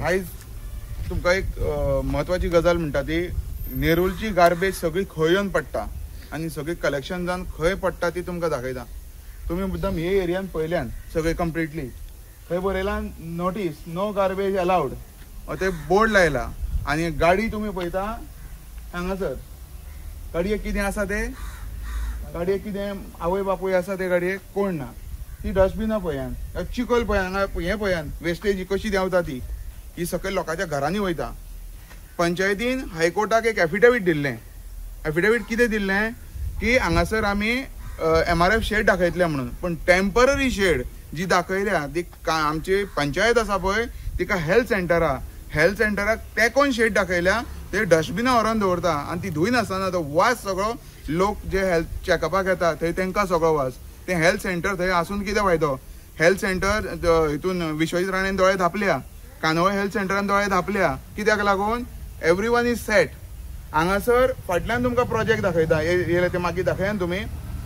आयज तुमकां एक महत्वाची गजाल म्हणटा ती नेरूलची गार्बेज सगळी खंय येवन पडटा आनी सगळी कलेक्शन जावन खंय पडटा ती तुमकां दाखयता. तुमी मुद्दाम हे एरियान पयल्यान सगळे कंप्लिटली थंय बरयलां नोटीस नो गार्बेज अलाउड ते बोर्ड लायला आनी गाडी तुमी पळयता हांगासर गाडयेक कितें आसा ते गाडयेक कितें आवय बापूय आसा ते गाडयेक कोण ना. ती डस्टबिनां पळयान चिकल पळयान हे पळयान वेस्टेज कशी देंवता ती ही सकयल लोकांच्या घरांनी वयता. पंचायतीन हायकोर्टाक एक एफिडेवीट दिल्लें. एफिडेवीट कितें दिल्लें की हांगासर आमी MRF शेड दाखयतले म्हणून पण टेम्पररी शेड जी दाखयल्या ती आमची पंचायत आसा पळय तिका हेल्थ सेंटराक तेकोन शेड दाखयल्या ते डस्टबिनां व्हरोन दवरता आनी ती धुय नासतना तो वास सगळो लोक जे हेल्थ चॅकअपाक येता थंय तांकां सगळो वास. ते हेल्थ सेंटर थंय आसून कितें फायदो. हेल्थ सेंटर हितून विश्वजीत राणेन दोळे धापल्या, कानोळे हेल्थ सेंटरान दोळे धापल्या. कित्याक लागून एवरीवन इज सेट. हांगासर फाटल्यान तुमकां प्रोजेक्ट दाखयता येयले ते मागीर दाखयान तुमी.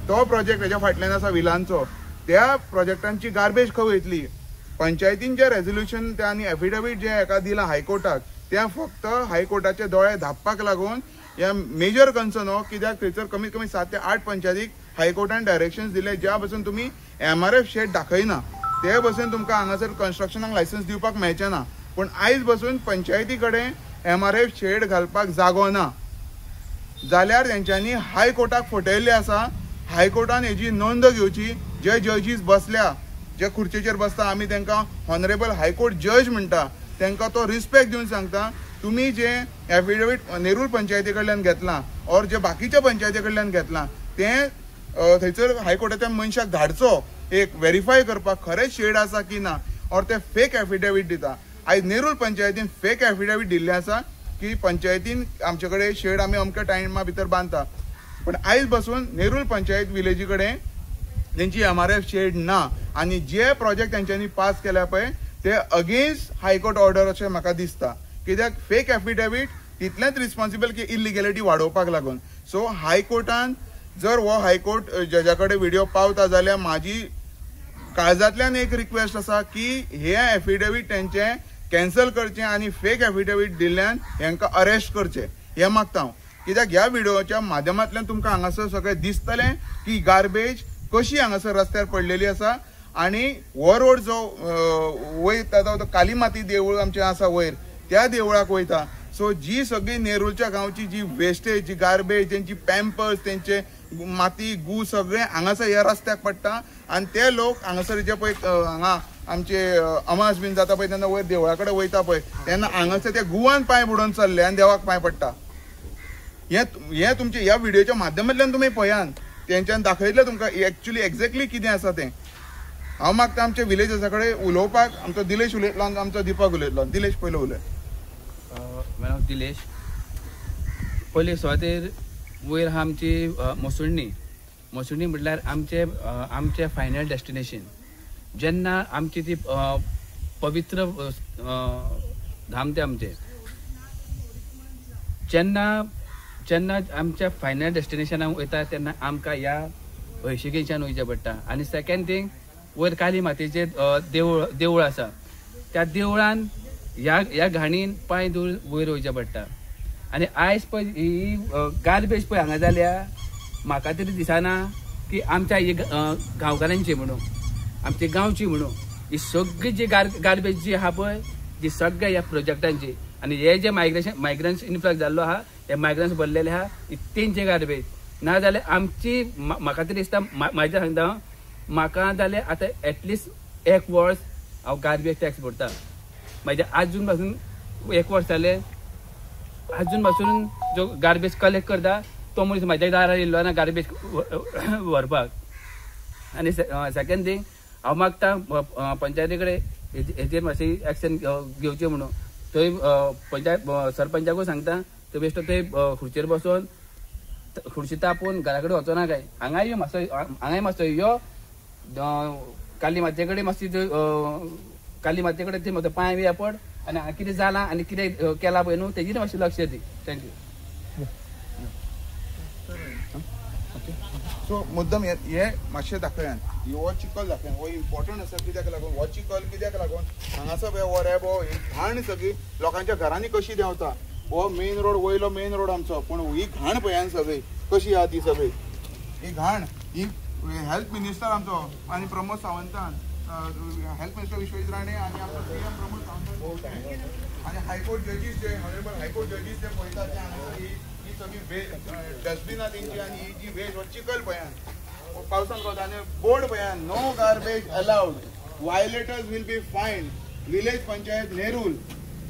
तो प्रोजेक्ट हेच्या फाटल्यान आसा विलांचो. त्या प्रोजेक्टांची गार्बेज खंय वयतली. पंचायतीन जे रेजोल्युशन आनी एफिडेवीट जे हेका दिला हायकोर्टाक त्या फक्त हायकोर्टाचे दोळे धापपाक लागून ह्या मेजर कन्सर्न हो. कित्याक थंयसर कमीत कमी 7 ते 8 पंचायतीक हायकोर्टान डायरेक्शन्स दिले ज्या बसून तुमी MRF शेड दाखयना ते बसून तुमकां हांगासर कन्स्ट्रक्शनाक लायसन्स दिवपाक मेळचें ना. पूण आयज बसून पंचायती कडेन MRF शेड घालपाक जागो ना जाल्यार तेंच्यांनी हायकोर्टाक फटयल्ले आसा. हायकोर्टान हेजी नोंद घेवची. जे जजीस बसल्या जे खुर्चेचेर बसता आमी तांकां ऑनरेबल हायकोर्ट जज म्हणटा तांकां तो रिस्पेक्ट दिवन सांगता तुमी जे एफिडेवीट नेरूल पंचायती कडल्यान घेतलां और जे बाकीच्या पंचायती कडल्यान घेतलां तें थंयसर हायकोर्टाच्या मनशाक धाडचो एक व्हेरीफाय करपाक खरेंच शेड आसा की ना और ते फेक एफिडेवीट दिता. आयज नेरूल पंचायतीन फेक एफिडेवीट दिल्लें आसा की पंचायतीन आमचे कडेन शेड आमी अमक्या टायमा भितर बांदता. पण आयज बसून नेरूल पंचायत विलेजी कडेन तेंची MRF शेड ना आनी जे प्रोजेक्ट तेंच्यांनी पास केल्या पळय ते अगेन्स्ट हायकोर्ट ऑर्डर अशें म्हाका दिसता. कित्याक फेक एफिडेवीट तितलेंच रिस्पॉन्सिबल की इलिगॅलिटी वाडोवपाक लागून. सो हायकोर्टान जर हो हायकोर्ट जजा कडेन व्हिडिओ पावता जाल्यार म्हाजी काळजांतल्यान एक रिक्वेस्ट आसा की हे एफिडेवीट तेंचे कॅन्सल करचें आनी फेक एफिडेवीट दिल्ल्यान हेंकां अरेस्ट करचें हें मागता हांव. कित्याक ह्या व्हिडिओच्या माध्यमांतल्यान तुमकां हांगासर सगळें दिसतलें की गार्बेज कशी हांगासर रस्त्यार पडलेली आसा आनी हो रोड जो वयता तो काली माती देवूळ आमचें आसा वयर त्या देवळाक वयता. सो जी सगळी नेरूलच्या गांवची जी वेस्टेज जी गार्बेज तेंची पॅम्पर्स तेंचे माती गू सगळें हांगासर ह्या रस्त्याक पडटा आनी ते लोक हांगासर जे पळय हांगा आमचे अमास बीन जाता पळय तेन्ना वयर देवळा कडेन वयता पळय तेन्ना हांगासर ते गुवान पांय बुडोवन चल्ले आनी देवाक पांय पडटा. हे तुमचे ह्या व्हिडिओच्या माध्यमांतल्यान तुमी पळयान तेंच्यान दाखयतलें तुमकां एक्चुअली एक्झॅक्टली कितें आसा तें. हांव मागता आमचे विलेजर्सा कडेन उलोवपाक आमचो दिलेश उलयतलो आनी आमचो दिपक उलयतलो. दिलेश पयलो उलय. मॅडम दिलेश, पयली सुवातेर वयर आहा आमची मसुंडी म्हटल्यार आमचे फायनल डेस्टिनेशन. जेन्ना आमची ती पवित्र धाम ते आमचे जेन्ना आमच्या फायनल डेस्टिनेशनाक वयता तेन्ना आमकां ह्या हळशिकेच्यान वयचें पडटा. आनी सेकंड थिंग, वयर काली मातेचें देवूळ आसा. त्या देवळान ह्या घाणीन पांय धुवन वयर वयचें पडटा. आनी आयज पळय ही गार्बेज पळय हांगा जाल्या, म्हाका तरी दिसना की आमच्या ही गांवकारांची म्हणून, आमची गांवची म्हणून, ही सगळी जी गार्बेज जी आहा पळय, जी सगळ्या ह्या प्रोजेक्टांची, आनी हे जे मायग्रंट्स इन्फ्लक्स जाल्लो आहा, हे मायग्रंट्स भरलेले आहा, तेंचे गार्बेज. ना जाल्यार आमची, म्हाका तरी दिसता, म्हाजें सांगता, म्हाका जाल्यार आतां एटलिस्ट 1 वर्स हांव गार्बेज टॅक्स भरता. म्हणजे आजून पासून 1 वर्स जालें, आजून पासून जो गार्बेज कलेक्ट करता तो मनीस म्हाज्या दारार येयल्लो ना गार्बेज व्हरपाक. आनी सेकंड थिंग, हांव मागता पंचायती कडेन हेचेर मातशी एक्शन घेवचें म्हणून. थंय पंचायत सरपंचाकूय सांगता, थंय बेश्टो थंय खुर्चेर बसून खुर्ची तापोवन घरा कडेन वचो ना काय. हांगाय मातसो यो काली मातये कडेन मातशी काली मातये कडेन ती म्हाका पांय बी पड, आनी हांगा कितें जालां आनी कितें केलां पळय न्हू तेजेर मातशें लक्ष दी. थँक्यू. सो मुद्दम हे मातशें दाखयान, हो चिकल दाखयान, हो इम्पॉर्टंट आसा. कित्याक लागून हो चिकल कित्याक लागून हांगासर पळय हो रेबो, ही घाण सगळी लोकांच्या घरांनी कशी देंवता. हो मेन रोड, वयलो मेन रोड आमचो, पूण ही घाण पळयान सगळी कशी आहा ती सगळी. ही घाण ही हेल्थ मिनिस्टर आमचो आनी प्रमोद सावंतान, हेल्थ मिनिस्टर विश्वेश राणे आनी आमचो PM प्रमोद सावंत आनी हायकोर्ट जजीस जे ऑनरेबल हायकोर्ट जजीस जे पळयतात ते हांगासर ही सगळी डस्टबिनां तेंची आनी ही जी वेस्ट, हो चिकल पळयान पावसान वता आनी बोर्ड पळयान, no garbage allowed, violators will be fined. Village panchayat Nerul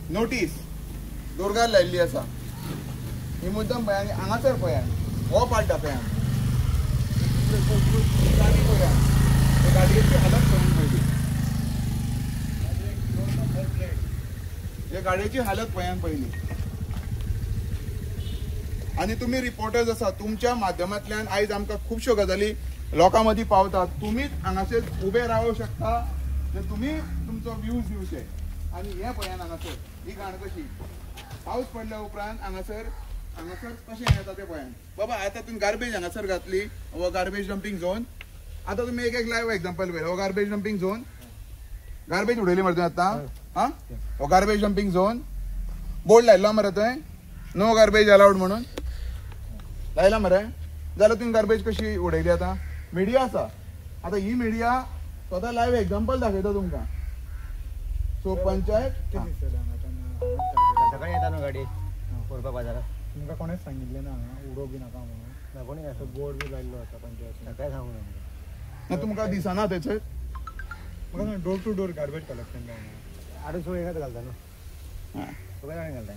notice दोरगार लायिल्ली आसा. ही मुद्दम पळयान. हांगासर पळयान हो पार्ट दाखयान, गाडी पळयान, गाडयेची हालत पळयान पयली, हे गाडयेची हालत पळयान पयली. आनी तुमी रिपोर्टर्स आसा, तुमच्या माध्यमांतल्यान आयज आमकां खुबश्यो गजाली लोकां मदीं पावतात. तुमीच हांगासर उबे रावूं शकता, तुमी तुमचो व्ह्यूज दिवचे. आनी हे पळयान हांगासर ही घाण कशी, पावस पडल्या उपरांत हांगासर कशें येता ते पळयान. बाबा आतां तुमी गार्बेज हांगासर घातली, हो गार्बेज डंपिंग झोन. आतां तुमी एक लायव्ह एग्जांपल पळय, हो गार्बेज डंपिंग झोन, गार्बेज उडयली मरे तुवें आतां. हा, हो गार्बेज डंपिंग झोन, बोर्ड लायल्लो मरे थंय, नो गार्बेज अलाउड म्हणून लायला मरे. जाल्यार तुमी गार्बेज कशी उडयली आतां. मिडिया आसा, आतां ही मिडिया स्वता लायव्ह एग्जांपल दाखयता तुमकां. सो पंचायत सकाळी येता न्हू गाडी व्हरपा बाजारात. तुमकां कोणेच सांगिल्लें ना हांगा उडोवं बी नाका म्हणून. कोणी असो बोर्ड बी लायल्लो आसा पंचायत. काय सांगू ना तुमकां दिसना तेचेर. म्हाका door to door garbage collection जावं आडू सो एकाच घालता न्हू, सगळे जाण घालता.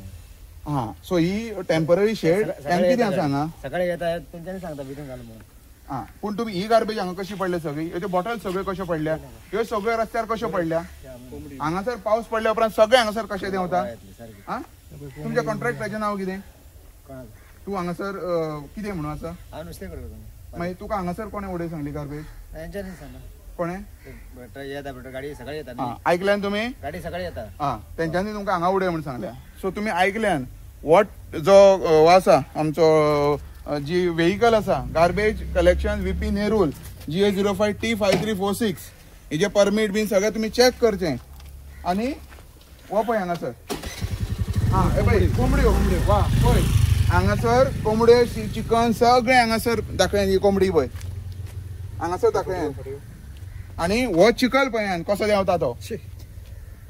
हा, सो ही टेम्पररी शेड कितें आसा हांगा. सकाळी येता तेंच्यांनी सांगता भितून घाल म्हणून. हा, पूण तुमी ही गार्बेज हांगा कशी पडल्या सगळी, ह्यो बॉटल सगळ्यो कश्यो पडल्या, ह्यो सगळ्यो रस्त्यार कश्यो पडल्या. हांगासर पावस पडल्या उपरांत सगळे हांगासर कशें देंवता. हा, तुमच्या कॉन्ट्रॅक्टराचें नांव कितें. तूं हांगासर कितें म्हणून आसा. हांव नुस्तें करता. मागीर तुका हांगासर कोणें उडय सांगली गार्बेज. तेंच्यांनी सांगता. कोणें येता गाडी सकाळी येता. आयकल्यान तुमी. गाडी सकाळी येता. हा, तेंच्यांनी तुमकां हांगा उडय म्हणून सांगल्या. सो तुमी आयकल्यान वॉट जो हो आसा आमचो जी व्हेकल आसा garbage collection VP Nerul GA 05 T5346 हेजे परमीट बीन सगळें तुमी चॅक करचें. आनी हो पळय हांगासर, हा हे पळय कोंबड्यो वा पळय हांगासर कोंबड्यो चिकन सगळें हांगासर दाखयान. ही कोंबडी पळय हांगासर दाखयान. आनी हो चिकल पळयान कसो देंवता तो.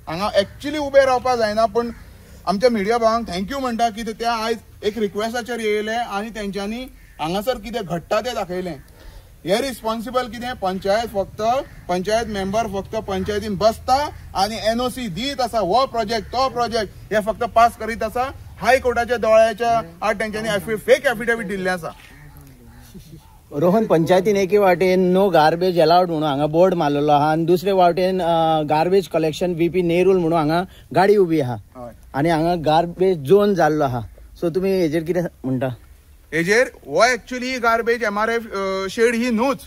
हांगा एक्चुली उबे रावपाक जायना, पूण आमच्या मिडिया भावांक थँक्यू म्हणटा की ते आयज एक रिक्वेस्टाचेर येयले आनी तेंच्यांनी हांगासर कितें घडटा तें दाखयलें. हे रिस्पॉन्सिबल कितें, पंचायत मेंबर फक्त पंचायतीन बसता आनी NOC दीत आसा. हो प्रोजेक्ट तो प्रोजेक्ट हे फक्त पास करीत आसा. हायकोर्टाच्या दोळ्याच्या आड तेंच्यांनी फेक एफिडेविट दिल्लें आसा. रोहन पंचायतीन एके वाटेन नो गार्बेज अलाउड म्हणून हांगा बोर्ड मारलेलो आहा आणि दुसरे वाटेन गार्बेज कलेक्शन VP नेरूल म्हणून हांगा गाडी उभी आहा आणि हांगा गार्बेज झोन जाल्लो आहा. सो तुम्ही हेजेर कितें म्हणटा? हेजेर हो एक्च्युअली गार्बेज MRF शेड ही न्हूच.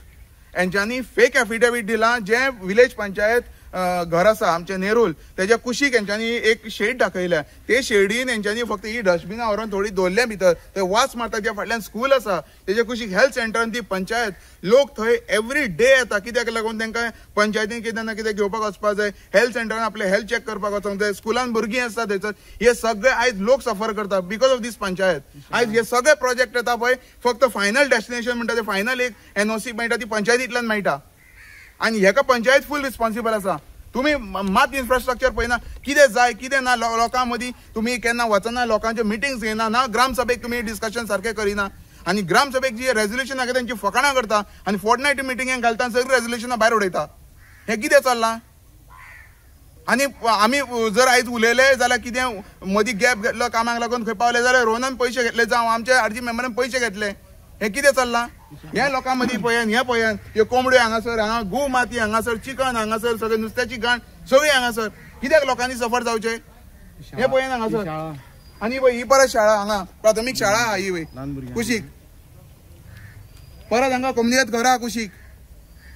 यांच्यानी फेक एफिडेविट दिला. जे विलेज पंचायत घर आसा आमचे नेरूल त्याच्या कुशीक यांच्यानी एक शेड दाखयल्या. ते शेडीन यांच्यानी फक्त ही डस्टबिनां व्हरून थोडी दवरल्या भितर. ते वास मारता. ज्या फाटल्यान स्कूल आसा तेच्या कुशीक हेल्थ सेंटर ती पंचायत लोक थंय एवरी डे येता. कित्याक लागून तांकां पंचायतीन कितें ना कितें घेवपाक वचपाक जाय. हेल्थ सेंटरान आपले हेल्थ चेक करपाक वचोंक जाय. स्कुलान भुरगीं आसता थंयसर. हे सगळे आयज लोक सफर करता बिकॉज ऑफ दीस पंचायत. आयज हे सगळे प्रोजेक्ट येता पळय फक्त फायनल डेस्टिनेशन म्हणटा ते फायनल एक NOC मेळटा ती पंचायतींतल्यान मेळटा आणि हेका पंचायत फुल रिस्पॉन्सिबल आसा. तुम्ही मात इन्फ्रास्ट्रक्चर पळयना कितें जाय कितें ना. लोकां मदीं तुम्ही केन्ना वचना. लोकांचे मिटिंग्स घेयना ना. ग्रामसभेक तुम्ही डिस्कशन सारकें करिना आणि ग्रामसभेक जी रेझोल्युशन आसा त्यांची फकाणां करता आणि फोर्टनायटी मिटिंगेक घालता सगळी रेझोल्युशनां भायर उडयता. हे कितें चल्लां? आणि आमी जर आयज उलयले जाल्यार कितें मदीं गॅप घेतलो कामाक लागून खंय पावले जाल्यार रोहनान पयशे घेतले जावं आमच्या RG मेंबरान पयशे घेतले. हे कितें चल्लां? हे लोकां मदीं पळयात. हे पळयात ह्यो कोंबड्यो हांगासर हांगा गू माती हांगासर चिकन हांगासर सगळे नुस्त्याची घाण सगळी हांगासर. कित्याक लोकांनी सफर जावचे हे पळयात हांगासर. आणि ही परत शाळा हांगा प्राथमीक शाळा आहा ही वय कुशीक. परत हांगा कम्युनियत घरा कुशीक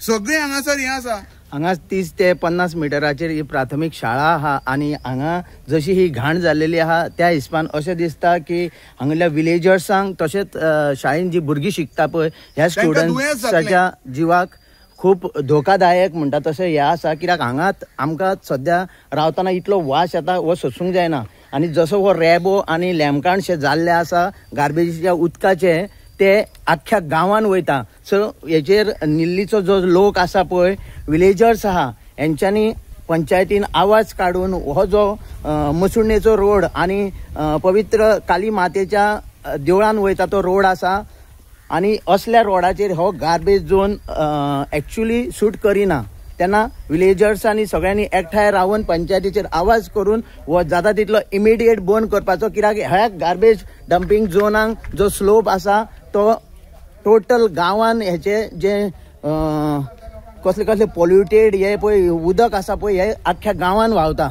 सगळी हांगासर हे आसा. हांगा 30 ते 50 मिटराचेर ही प्राथमीक शाळा आहा आणि हांगा जशी ही घाण जाल्लेली आहा त्या हिसपान अशें दिसता की हांगल्या विलेजर्सांक तशेंच शाळेन जी भुरगीं शिकता पळय ह्या स्टुडंट्साच्या जिवाक खूप धोकादायक म्हणटा तशें हें आसा. कित्याक हांगा आमकां सध्या रावतना इतलो वास येता हो सोंसूंक जायना. आणि जसो हो रॅबो आणि लॅमकाणशे जाल्ले आसा गार्बेजीच्या उदकाचे ते आख्ख्या गांवान वयता. सो हेचेर निल्लीचो जो लोक आसा पळय विलेजर्स आहा यांच्यानी पंचायतीन आवाज काढून हो जो मसुणेचो रोड आणि पवित्र काली मातेच्या देवळान वयता तो रोड आसा आणि असल्या रोडाचेर हो गार्बेज झोन एक्च्युअली सूट करिना. तेन्ना विलेजर्सांनी सगळ्यांनी एकठांय रावन पंचायतीचेर आवाज करून हो जाता तितलो इमिडिएट बंद करपाचो. कित्याक ह्या गार्बेज डंपिंग झोनाक जो स्लोप आसा तो टोटल गांवान हेचे जे कसले कसले पोल्युटेड हे पळय उदक आसा पळय हे आख्ख्या गांवान व्हांवता.